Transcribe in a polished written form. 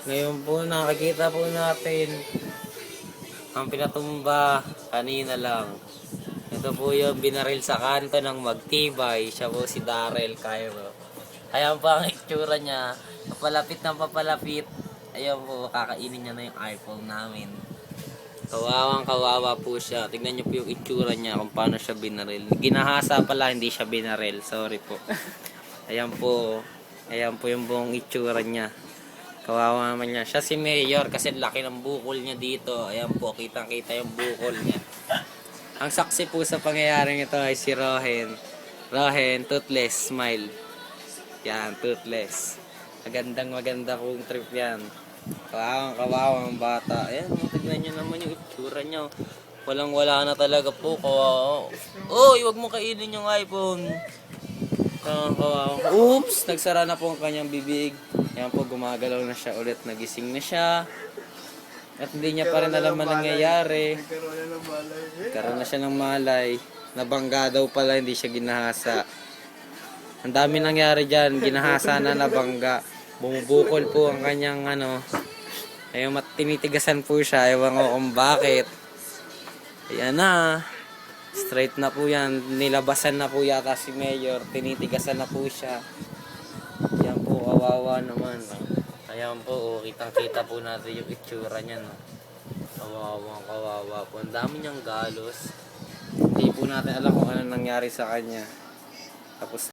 Ngayon po nakikita po natin ang pinatumba kanina lang. Ito po yung binaril sa kanto ng Magtibay. Siya po si Darrell Cairo. Ayan pa ang itsura niya. Papalapit ng papalapit. Ayan po, kakainin niya na yung iPhone namin. Kawawang kawawa po siya. Tignan niyo po yung itsura niya kung paano siya binaril. Ginahasa pala, hindi siya binaril. Sorry po. Ayan po. Ayan po yung buong itsura niya. Kawawa naman niya. Siya si Mayor kasi laki ng bukol niya dito. Ayan po, kitang-kita yung bukol niya. Ang saksi po sa pangyayaring ito ay si Rohen. Rohen, toothless, smile. Yan, toothless. Maganda pong trip yan. Kawawang bata. Ayan, tignan nyo naman yung itsura niya. Walang wala na talaga po. Kawawa. Oy, wag mo kainin yung iPhone. Kawawa. Oops! Nagsara na po ang kanyang bibig. Ayan po, gumagalaw na siya ulit. Nagising na siya. At hindi niya pa rin alam ang nangyayari. Nagkaroon na siya ng malay. Nabangga daw pala, hindi siya ginahasa. Ang dami nangyari dyan. Ginahasa na nabangga. Bumubukol po ang kanyang ayun, tinitigasan po siya. Ewan ko kung bakit. Ayan na. Straight na po yan. Nilabasan na po yata si Mayor. Tinitigasan na po siya. Ayan po, kawawa naman. Ayan po, kitang-kita po natin yung itsura niya. No? Kawawa po. Ang dami niyang galos. Hindi po natin alam kung ano nangyari sa kanya. Tapos